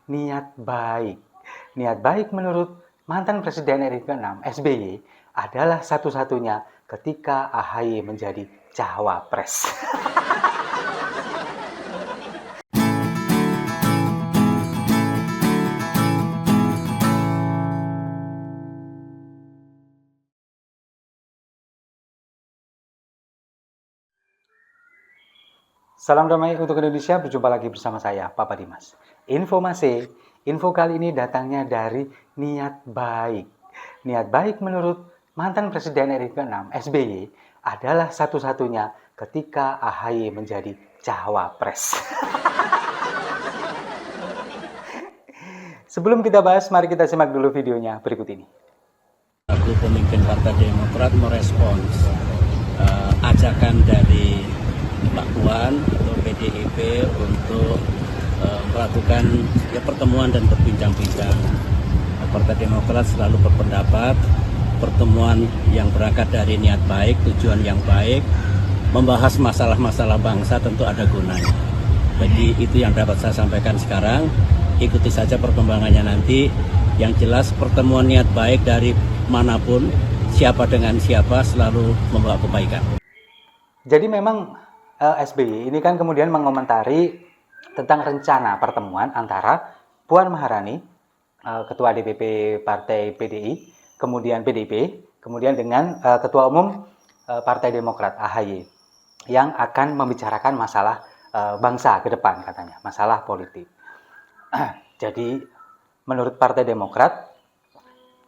niat baik. Niat baik menurut mantan Presiden RI ke-6 SBY adalah satu-satunya ketika AHY menjadi cawapres. Salam damai untuk Indonesia, berjumpa lagi bersama saya, Papa Dimas. Info kali ini datangnya dari niat baik. Niat baik menurut mantan Presiden RI ke-6 SBY adalah satu-satunya ketika AHY menjadi cawapres. Sebelum kita bahas, mari kita simak dulu videonya berikut ini. Aku pemimpin Partai Demokrat merespons ajakan dari Mbak Puan atau PDIP untuk melakukan pertemuan dan berbincang-bincang. Partai Demokrat selalu berpendapat pertemuan yang berangkat dari niat baik, tujuan yang baik, membahas masalah-masalah bangsa tentu ada gunanya. Jadi itu yang dapat saya sampaikan sekarang. Ikuti saja perkembangannya nanti. Yang jelas pertemuan niat baik dari manapun, siapa dengan siapa selalu membawa kebaikan. Jadi memang SBY ini kan kemudian mengomentari tentang rencana pertemuan antara Puan Maharani, Ketua DPP Partai PDI, kemudian PDIP, kemudian dengan Ketua Umum Partai Demokrat AHY yang akan membicarakan masalah bangsa ke depan katanya, masalah politik. Jadi menurut Partai Demokrat,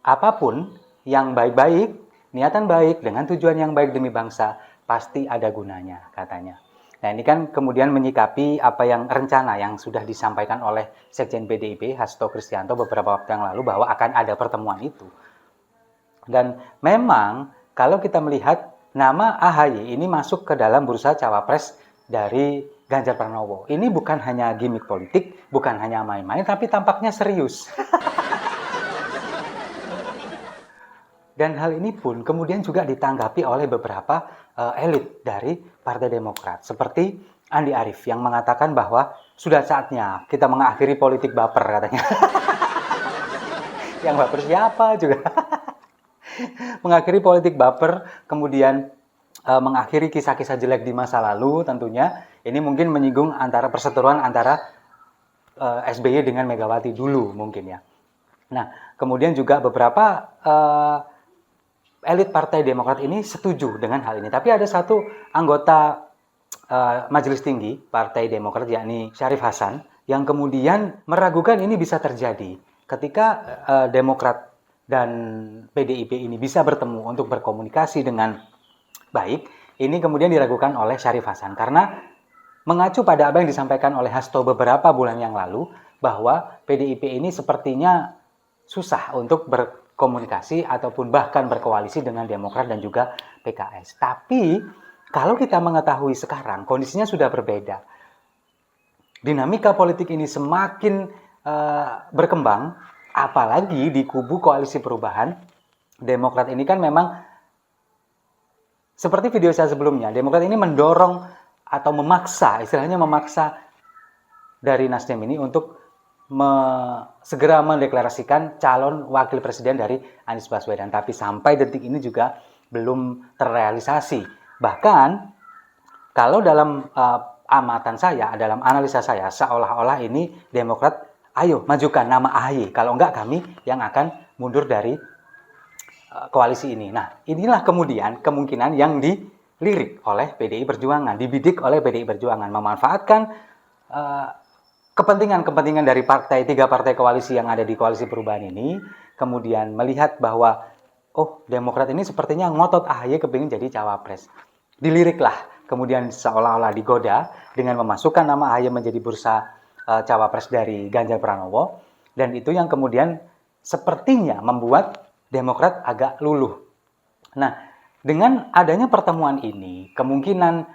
apapun yang baik-baik, niatan baik dengan tujuan yang baik demi bangsa pasti ada gunanya katanya. Nah ini kan kemudian menyikapi apa yang rencana yang sudah disampaikan oleh Sekjen PDIP Hasto Kristianto beberapa waktu yang lalu bahwa akan ada pertemuan itu. Dan memang kalau kita melihat nama AHY ini masuk ke dalam bursa cawapres dari Ganjar Pranowo. Ini bukan hanya gimmick politik, bukan hanya main-main, tapi tampaknya serius. Dan hal ini pun kemudian juga ditanggapi oleh beberapa elit dari Partai Demokrat. Seperti Andi Arief yang mengatakan bahwa sudah saatnya kita mengakhiri politik baper katanya. Yang baper siapa juga. Mengakhiri politik baper, kemudian mengakhiri kisah-kisah jelek di masa lalu tentunya. Ini mungkin menyinggung antara perseteruan antara SBY dengan Megawati dulu mungkin ya. Nah, kemudian juga beberapa elit Partai Demokrat ini setuju dengan hal ini. Tapi ada satu anggota Majelis Tinggi Partai Demokrat yakni Syarif Hasan yang kemudian meragukan ini bisa terjadi ketika Demokrat dan PDIP ini bisa bertemu untuk berkomunikasi dengan baik. Ini kemudian diragukan oleh Syarif Hasan karena mengacu pada apa yang disampaikan oleh Hasto beberapa bulan yang lalu bahwa PDIP ini sepertinya susah untuk berkomunikasi ataupun bahkan berkoalisi dengan Demokrat dan juga PKS. Tapi kalau kita mengetahui sekarang kondisinya sudah berbeda. Dinamika politik ini semakin berkembang, apalagi di kubu koalisi perubahan. Demokrat ini kan memang seperti video saya sebelumnya, Demokrat ini mendorong atau memaksa, istilahnya memaksa dari Nasdem ini untuk segera mendeklarasikan calon wakil presiden dari Anies Baswedan. Tapi sampai detik ini juga belum terrealisasi. Bahkan kalau dalam amatan saya, dalam analisa saya, seolah-olah ini Demokrat, ayo majukan nama AHY. Kalau enggak kami yang akan mundur dari koalisi ini. Nah, inilah kemudian kemungkinan yang dilirik oleh PDI Perjuangan, dibidik oleh PDI Perjuangan, memanfaatkan kepentingan-kepentingan dari tiga partai koalisi yang ada di koalisi perubahan ini, kemudian melihat bahwa Demokrat ini sepertinya ngotot AHY kepingin jadi cawapres. Diliriklah, kemudian seolah-olah digoda dengan memasukkan nama AHY menjadi bursa cawapres dari Ganjar Pranowo, dan itu yang kemudian sepertinya membuat Demokrat agak luluh. Nah, dengan adanya pertemuan ini, kemungkinan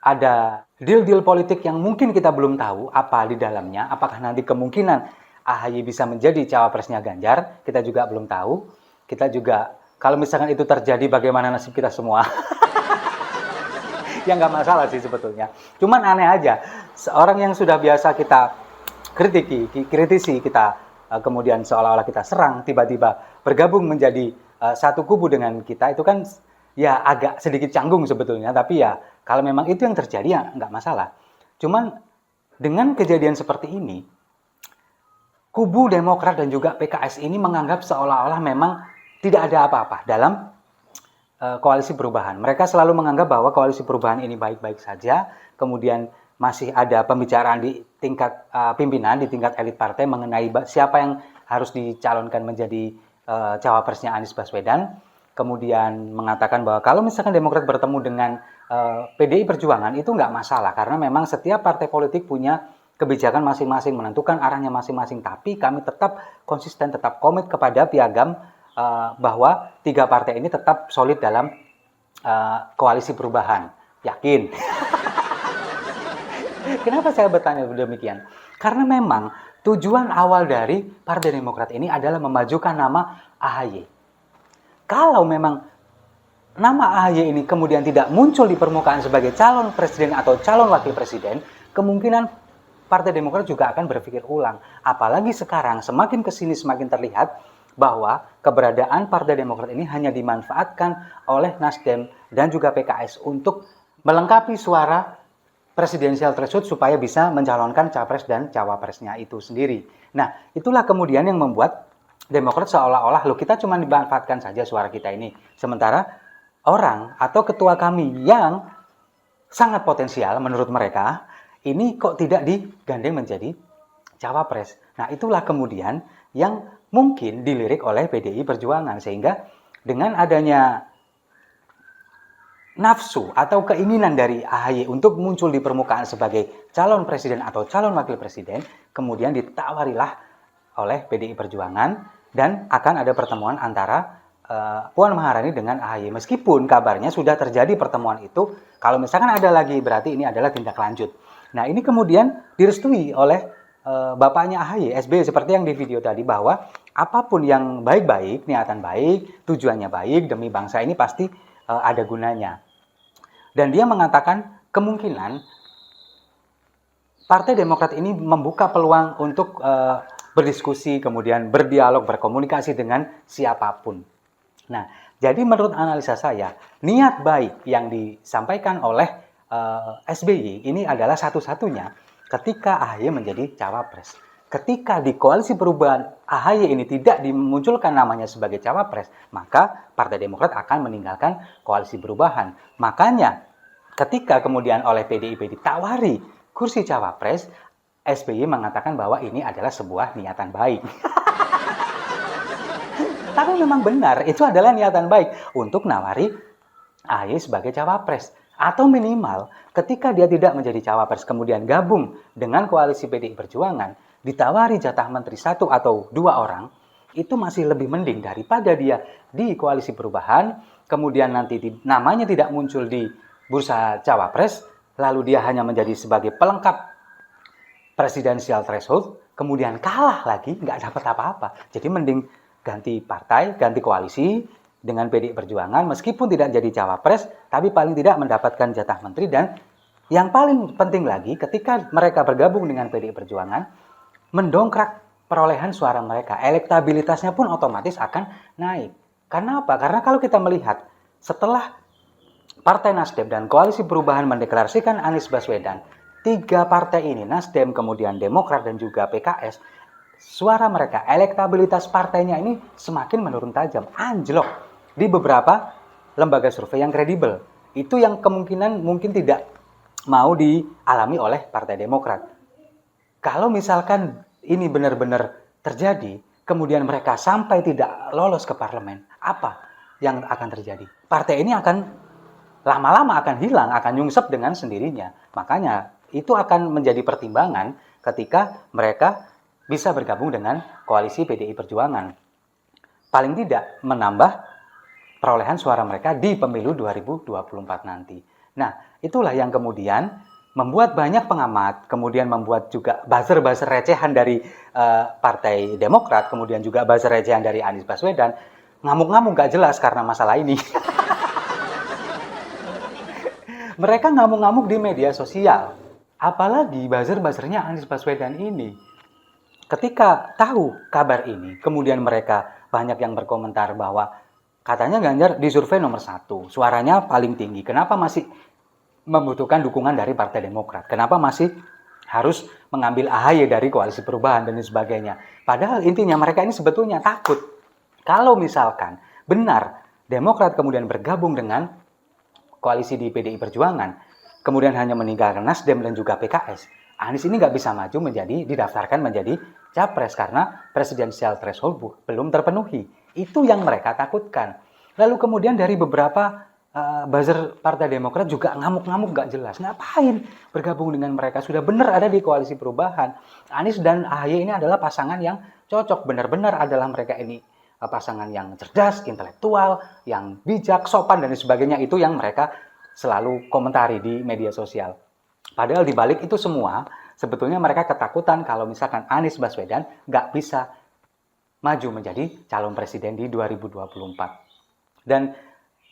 ada deal-deal politik yang mungkin kita belum tahu apa di dalamnya. Apakah nanti kemungkinan AHY bisa menjadi cawapresnya Ganjar, kita juga belum tahu. Kita juga, kalau misalkan itu terjadi, bagaimana nasib kita semua? Ya nggak masalah sih sebetulnya. Cuman aneh aja, seorang yang sudah biasa kita kritisi, kita kemudian seolah-olah kita serang, tiba-tiba bergabung menjadi satu kubu dengan kita, itu kan ya agak sedikit canggung sebetulnya, tapi ya kalau memang itu yang terjadi ya nggak masalah. Cuman dengan kejadian seperti ini, kubu Demokrat dan juga PKS ini menganggap seolah-olah memang tidak ada apa-apa dalam koalisi perubahan. Mereka selalu menganggap bahwa koalisi perubahan ini baik-baik saja, kemudian masih ada pembicaraan di tingkat pimpinan, di tingkat elit partai mengenai siapa yang harus dicalonkan menjadi cawapresnya Anies Baswedan. Kemudian mengatakan bahwa kalau misalkan Demokrat bertemu dengan PDI Perjuangan itu nggak masalah, karena memang setiap partai politik punya kebijakan masing-masing, menentukan arahnya masing-masing, tapi kami tetap konsisten, tetap komit kepada piagam bahwa 3 partai ini tetap solid dalam koalisi perubahan. Yakin? Kenapa saya bertanya demikian? Karena memang tujuan awal dari Partai Demokrat ini adalah memajukan nama AHY. Kalau memang nama AHY ini kemudian tidak muncul di permukaan sebagai calon presiden atau calon wakil presiden, kemungkinan Partai Demokrat juga akan berpikir ulang. Apalagi sekarang semakin kesini semakin terlihat bahwa keberadaan Partai Demokrat ini hanya dimanfaatkan oleh Nasdem dan juga PKS untuk melengkapi suara presidensial threshold supaya bisa mencalonkan capres dan cawapresnya itu sendiri. Nah, itulah kemudian yang membuat Demokrat seolah-olah, loh kita cuma dimanfaatkan saja suara kita ini. Sementara orang atau ketua kami yang sangat potensial menurut mereka, ini kok tidak digandeng menjadi cawapres. Nah, itulah kemudian yang mungkin dilirik oleh PDI Perjuangan, sehingga dengan adanya nafsu atau keinginan dari AHY untuk muncul di permukaan sebagai calon presiden atau calon wakil presiden, kemudian ditawarilah oleh PDI Perjuangan dan akan ada pertemuan antara Puan Maharani dengan AHY. Meskipun kabarnya sudah terjadi pertemuan itu, kalau misalkan ada lagi berarti ini adalah tindak lanjut. Nah, ini kemudian direstui oleh bapaknya AHY, SBY, seperti yang di video tadi, bahwa apapun yang baik-baik, niatan baik, tujuannya baik demi bangsa ini pasti ada gunanya. Dan dia mengatakan kemungkinan Partai Demokrat ini membuka peluang untuk berdiskusi, kemudian berdialog, berkomunikasi dengan siapapun. Nah, jadi menurut analisa saya, niat baik yang disampaikan oleh SBY ini adalah satu-satunya ketika AHY menjadi cawapres. Ketika di koalisi perubahan AHY ini tidak dimunculkan namanya sebagai cawapres, maka Partai Demokrat akan meninggalkan koalisi perubahan. Makanya ketika kemudian oleh PDIP ditawari kursi cawapres, SBY mengatakan bahwa ini adalah sebuah niatan baik. Tapi memang benar, itu adalah niatan baik untuk nawari AHY sebagai cawapres. Atau minimal ketika dia tidak menjadi cawapres kemudian gabung dengan koalisi PDI Perjuangan, ditawari jatah menteri 1 atau 2 orang, itu masih lebih mending daripada dia di koalisi perubahan, kemudian nanti namanya tidak muncul di bursa cawapres, lalu dia hanya menjadi sebagai pelengkap presidensial threshold, kemudian kalah lagi, nggak dapat apa-apa. Jadi mending ganti partai, ganti koalisi dengan PDI Perjuangan, meskipun tidak jadi cawapres, tapi paling tidak mendapatkan jatah menteri. Dan yang paling penting lagi, ketika mereka bergabung dengan PDI Perjuangan, mendongkrak perolehan suara mereka, elektabilitasnya pun otomatis akan naik. Karena apa? Karena kalau kita melihat, setelah Partai Nasdem dan Koalisi Perubahan mendeklarasikan Anies Baswedan, 3 partai ini, Nasdem, kemudian Demokrat dan juga PKS, suara mereka, elektabilitas partainya ini semakin menurun tajam, anjlok di beberapa lembaga survei yang kredibel. Itu yang kemungkinan mungkin tidak mau dialami oleh Partai Demokrat. Kalau misalkan ini benar-benar terjadi, kemudian mereka sampai tidak lolos ke parlemen, apa yang akan terjadi? Partai ini akan lama-lama akan hilang, akan nyungsep dengan sendirinya. Makanya itu akan menjadi pertimbangan ketika mereka bisa bergabung dengan koalisi PDI Perjuangan. Paling tidak menambah perolehan suara mereka di pemilu 2024 nanti. Nah, itulah yang kemudian membuat banyak pengamat, kemudian membuat juga buzzer-buzzer recehan dari Partai Demokrat, kemudian juga buzzer recehan dari Anies Baswedan, ngamuk-ngamuk gak jelas karena masalah ini. Mereka ngamuk-ngamuk di media sosial. Apalagi buzzer-buzzernya Anies Baswedan ini. ketika tahu kabar ini, kemudian mereka banyak yang berkomentar bahwa katanya Ganjar di survei nomor 1, suaranya paling tinggi. Kenapa masih membutuhkan dukungan dari Partai Demokrat? Kenapa masih harus mengambil AHY dari Koalisi Perubahan dan sebagainya? Padahal intinya mereka ini sebetulnya takut. Kalau misalkan benar Demokrat kemudian bergabung dengan koalisi di PDI Perjuangan, kemudian hanya meninggalkan Nasdem dan juga PKS, Anies ini nggak bisa maju didaftarkan menjadi capres karena presidensial threshold belum terpenuhi. Itu yang mereka takutkan. Lalu kemudian dari beberapa buzzer Partai Demokrat juga ngamuk-ngamuk nggak jelas. Ngapain bergabung dengan mereka? Sudah benar ada di Koalisi Perubahan. Anies dan AHY ini adalah pasangan yang cocok. Benar-benar adalah mereka ini pasangan yang cerdas, intelektual, yang bijak, sopan, dan sebagainya. Itu yang mereka selalu komentari di media sosial. Padahal di balik itu semua, sebetulnya mereka ketakutan kalau misalkan Anies Baswedan nggak bisa maju menjadi calon presiden di 2024. Dan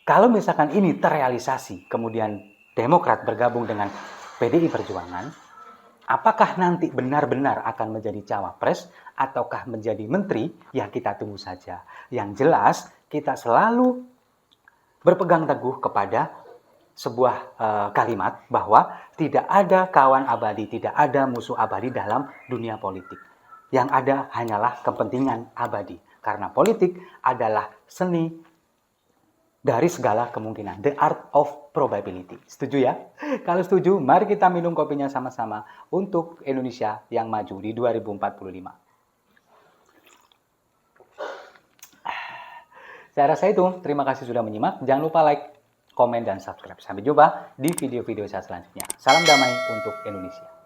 kalau misalkan ini terrealisasi, kemudian Demokrat bergabung dengan PDI Perjuangan, apakah nanti benar-benar akan menjadi cawapres ataukah menjadi menteri? Ya kita tunggu saja. Yang jelas kita selalu berpegang teguh kepada sebuah kalimat bahwa tidak ada kawan abadi, tidak ada musuh abadi dalam dunia politik. Yang ada hanyalah kepentingan abadi. Karena politik adalah seni dari segala kemungkinan. The art of probability. Setuju ya? Kalau setuju, mari kita minum kopinya sama-sama untuk Indonesia yang maju di 2045. Saya rasa itu. Terima kasih sudah menyimak. Jangan lupa like, komen, dan subscribe. Sampai jumpa di video-video saya selanjutnya. Salam damai untuk Indonesia.